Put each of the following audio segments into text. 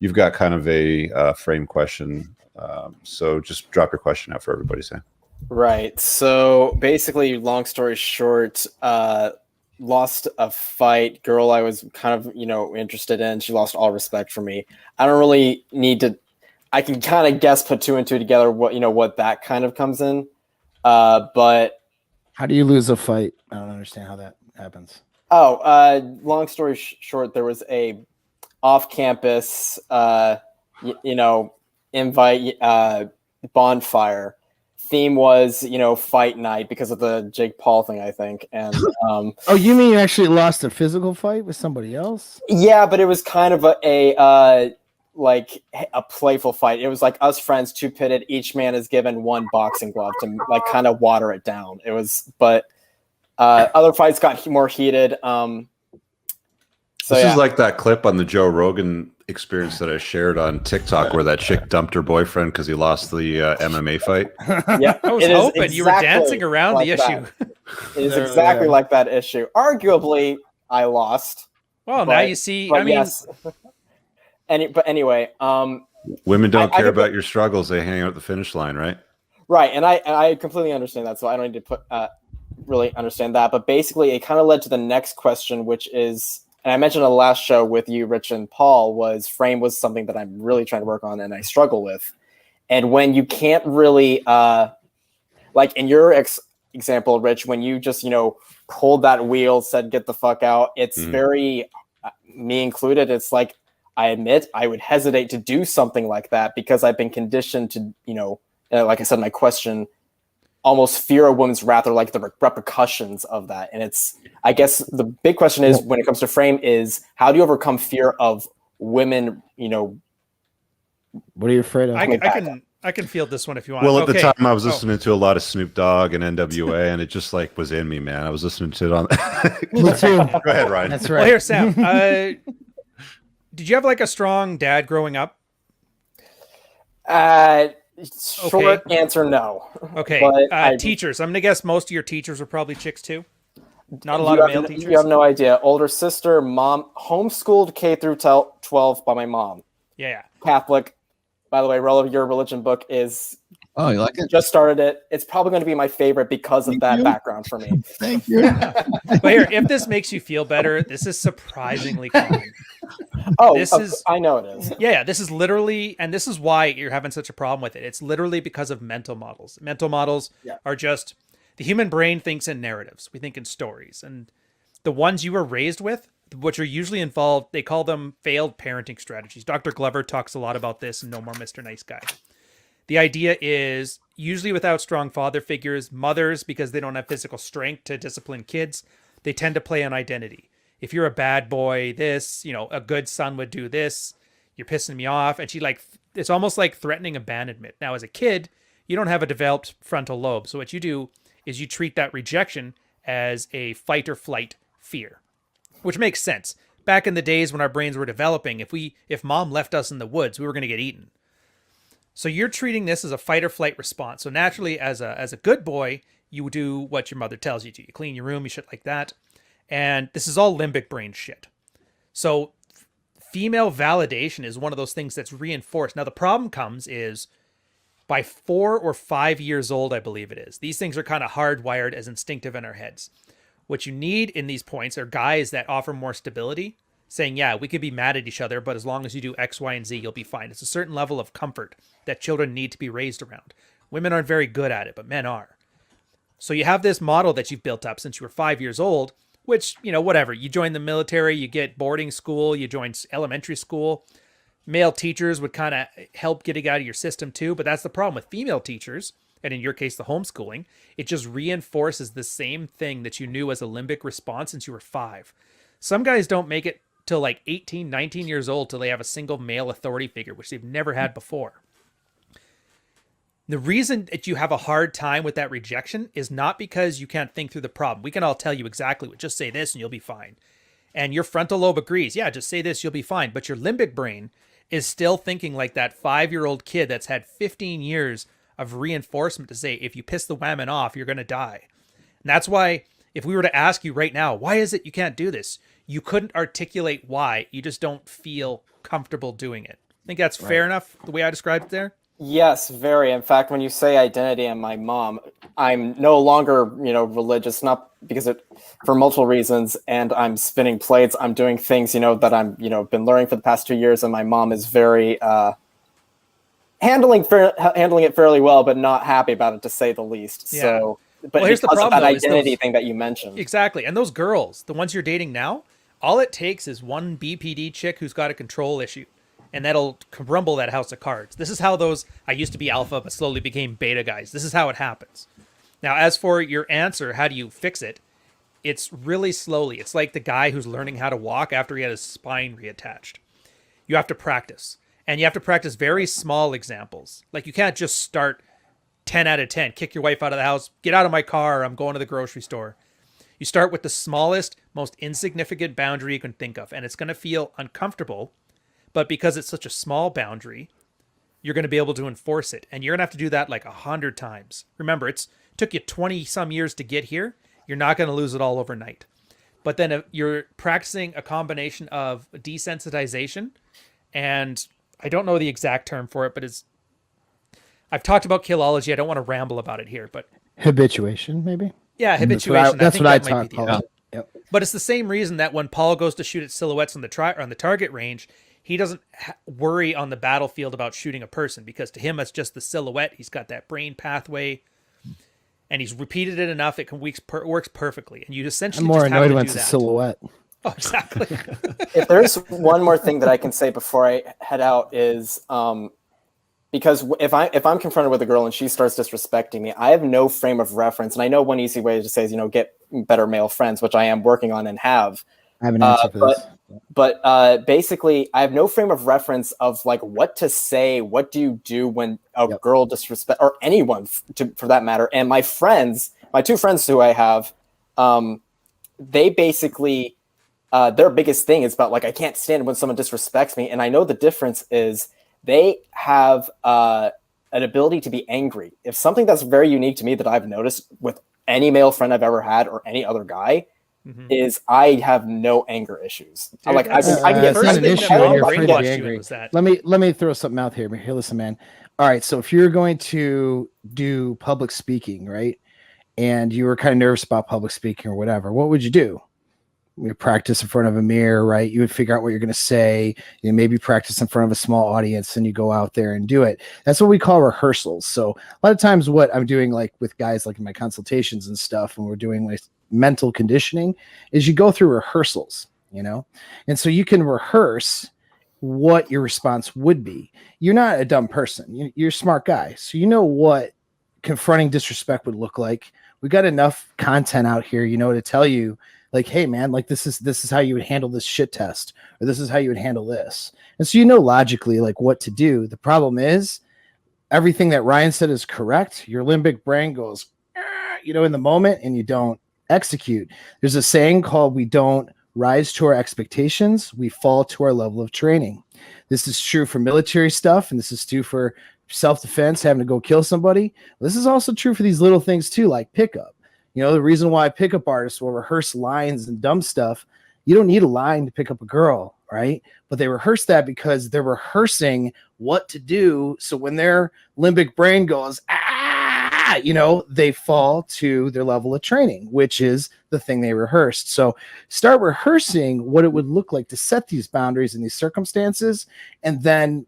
you've got kind of a frame question. So just drop your question out for everybody to say. Right. So basically, long story short, lost a fight. Girl I was kind of, interested in. She lost all respect for me. I don't really need to. I can kind of guess, put two and two together. What that kind of comes in. But how do you lose a fight? I don't understand how that happens. Long story short, there was a off-campus, invite bonfire. Theme was, fight night because of the Jake Paul thing, I think. And oh, you mean you actually lost a physical fight with somebody else? Yeah, but it was kind of a playful fight. It was like us friends, two pitted. Each man is given one boxing glove to kind of water it down. It was, but other fights got more heated. This is like that clip on the Joe Rogan experience that I shared on TikTok where that chick dumped her boyfriend because he lost the MMA fight. Yeah, I was hoping you were dancing around the issue. It is exactly like that issue. Arguably, I lost. Well, now you see. I mean, yes. But anyway, women don't care about your struggles; they hang out at the finish line, right? Right, and I completely understand that, so I don't need to really understand that. But basically, it kind of led to the next question, which is. And I mentioned on the last show with you, Rich and Paul, was frame was something that I'm really trying to work on and I struggle with. And when you can't really, like in your example, Rich, when you just, pulled that wheel, said, get the fuck out, it's very, me included, it's like, I admit I would hesitate to do something like that because I've been conditioned to, like I said in my question, almost fear a woman's wrath or like the repercussions of that. And it's, I guess the big question is when it comes to frame is how do you overcome fear of women, What are you afraid of? I can field this one if you want. Well, at the time I was listening to a lot of Snoop Dogg and NWA and it just was in me, man. I was listening to it on. Me too. Go ahead, Ryan. That's right. Well, here, Sam, did you have a strong dad growing up? Short answer, no. Okay. Teachers. I'm going to guess most of your teachers were probably chicks too. Not a lot of male teachers. You have no idea. Older sister, mom, homeschooled K through 12 by my mom. Yeah. Catholic. By the way, your religion book is. Oh, you like it? Just started it. It's probably going to be my favorite because of that background for me. Thank you. But here, if this makes you feel better, this is surprisingly common. I know it is. Yeah, this is literally, and this is why you're having such a problem with it. It's literally because of mental models. Mental models are just, the human brain thinks in narratives. We think in stories. And the ones you were raised with, which are usually involved, they call them failed parenting strategies. Dr. Glover talks a lot about this in No More Mr. Nice Guy. The idea is usually without strong father figures, mothers, because they don't have physical strength to discipline kids, they tend to play on identity. If you're a bad boy, this, a good son would do this, you're pissing me off. And it's almost like threatening abandonment. Now, as a kid, you don't have a developed frontal lobe. So what you do is you treat that rejection as a fight or flight fear, which makes sense. Back in the days when our brains were developing, if mom left us in the woods, we were going to get eaten. So you're treating this as a fight or flight response. So naturally, as a good boy, you do what your mother tells you to. You clean your room, you shit like that. And this is all limbic brain shit. So female validation is one of those things that's reinforced. Now, the problem comes is by 4 or 5 years old, I believe it is. These things are kind of hardwired as instinctive in our heads. What you need in these points are guys that offer more stability, saying, yeah, we could be mad at each other, but as long as you do X, Y, and Z, you'll be fine. It's a certain level of comfort that children need to be raised around. Women aren't very good at it, but men are. So you have this model that you've built up since you were 5 years old, which, whatever. You join the military, you get boarding school, you join elementary school. Male teachers would kind of help getting out of your system too, but that's the problem with female teachers, and in your case, the homeschooling. It just reinforces the same thing that you knew as a limbic response since you were 5. Some guys don't make it till 18, 19 years old till they have a single male authority figure, which they've never had before. The reason that you have a hard time with that rejection is not because you can't think through the problem. We can all tell you exactly what, just say this and you'll be fine. And your frontal lobe agrees. Yeah, just say this, you'll be fine. But your limbic brain is still thinking like that 5-year-old kid that's had 15 years of reinforcement to say, if you piss the woman off, you're going to die. And that's why if we were to ask you right now, why is it you can't do this? You couldn't articulate why. You just don't feel comfortable doing it. Think that's fair enough, the way I described it there? Yes, very. In fact, when you say identity and my mom, I'm no longer, religious, not because for multiple reasons, and I'm spinning plates. I'm doing things, that I'm, been learning for the past 2 years, and my mom is very handling it fairly well, but not happy about it, to say the least. Yeah. So, but here's the problem, that though, identity thing that you mentioned. Exactly. And those girls, the ones you're dating now, all it takes is one BPD chick who's got a control issue, and that'll crumble that house of cards. This is how those, I used to be alpha, but slowly became beta guys. This is how it happens. Now, as for your answer, how do you fix it? It's really slowly. It's like the guy who's learning how to walk after he had his spine reattached. You have to practice. And you have to practice very small examples. Like, you can't just start 10 out of 10, kick your wife out of the house, get out of my car, I'm going to the grocery store. You start with the smallest, most insignificant boundary you can think of, and it's going to feel uncomfortable, but because it's such a small boundary, you're going to be able to enforce it, and you're going to have to do that like 100 times. Remember, it took you 20 some years to get here. You're not going to lose it all overnight. But then if you're practicing a combination of desensitization, and I don't know the exact term for it, but I've talked about killology. I don't want to ramble about it here, but habituation, maybe. Yeah, habituation. That's what I talk about. Yep. But it's the same reason that when Paul goes to shoot at silhouettes on the target range, he doesn't worry on the battlefield about shooting a person, because to him it's just the silhouette. He's got that brain pathway, and he's repeated it enough. It works perfectly, and you essentially I'm more just have annoyed to when do it's a that. silhouette. Oh, exactly. If there's one more thing that I can say before I head out is, because if I'm confronted with a girl and she starts disrespecting me, I have no frame of reference. And I know one easy way to say is, get better male friends, which I am working on and have. I have an answer for this. But basically, I have no frame of reference of like what to say. What do you do when a girl disrespect, or anyone for that matter? And my two friends who I have, they basically, their biggest thing is about like, I can't stand when someone disrespects me. And I know the difference is they have an ability to be angry. If something that's very unique to me that I've noticed with any male friend I've ever had or any other guy, is I have no anger issues. Dude, I can get not an issue when you're afraid to be angry. That. Let me throw something out here. Here, listen, man. All right, so if you're going to do public speaking, right, and you were kind of nervous about public speaking or whatever, what would you do? You practice in front of a mirror, right? You would figure out what you're going to say. You maybe practice in front of a small audience, and you go out there and do it. That's what we call rehearsals. So a lot of times what I'm doing, like with guys, like in my consultations and stuff, when we're doing like mental conditioning, is you go through rehearsals, and so you can rehearse what your response would be. You're not a dumb person. You're a smart guy. So you know what confronting disrespect would look like. We got enough content out here, to tell you, like, hey man, like this is how you would handle this shit test, or this is how you would handle this. And so logically like what to do. The problem is everything that Ryan said is correct. Your limbic brain goes, in the moment, and you don't execute. There's a saying called, we don't rise to our expectations, we fall to our level of training. This is true for military stuff, and this is true for self-defense, having to go kill somebody. This is also true for these little things too, like pickup. The reason why pickup artists will rehearse lines and dumb stuff, you don't need a line to pick up a girl, right? But they rehearse that because they're rehearsing what to do. So when their limbic brain goes, they fall to their level of training, which is the thing they rehearsed. So start rehearsing what it would look like to set these boundaries in these circumstances, and then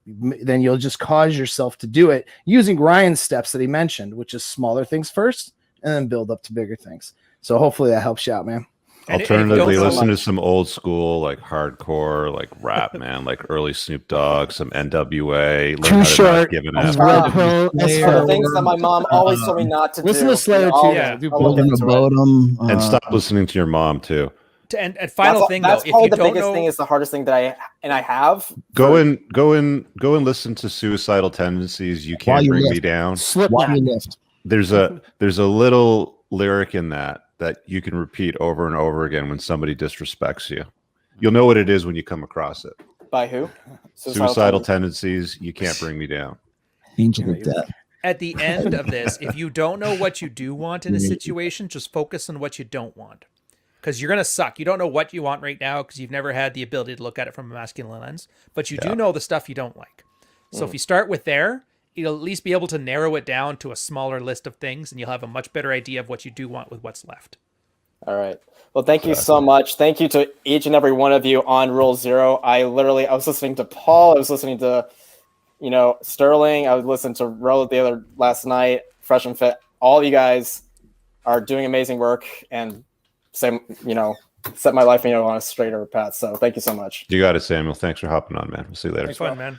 you'll just cause yourself to do it using Ryan's steps that he mentioned, which is smaller things first and then build up to bigger things. So hopefully that helps you out, man. Alternatively, listen to some old school, like hardcore, like rap, man, like early Snoop Dogg, some NWA. Too short. Things that my mom always told me not to listen do. To Slayer too. And stop listening to your mom too. And final thing, that's though, probably the biggest thing, is the hardest thing that I have. Go and listen to Suicidal Tendencies. You Can't Bring Me Down. Slip while you lift. There's a little lyric in that you can repeat over and over again when somebody disrespects you. You'll know what it is when you come across it. By who? Suicidal Tendencies. You Can't Bring Me Down. Angel of Death. At the end of this, if you don't know what you do want in a situation, just focus on what you don't want. because you're going to suck. You don't know what you want right now because you've never had the ability to look at it from a masculine lens, but you do know the stuff you don't like. So if you start with there, you'll at least be able to narrow it down to a smaller list of things, and you'll have a much better idea of what you do want with what's left. All right. Well, thank you so much. Thank you to each and every one of you on Rule Zero. I was listening to Paul. I was listening to, Sterling. I was listening to Ro last night, Fresh and Fit. All of you guys are doing amazing work and set my life, on a straighter path. So thank you so much. You got it, Samuel. Thanks for hopping on, man. We'll see you later. Thanks, fun, man.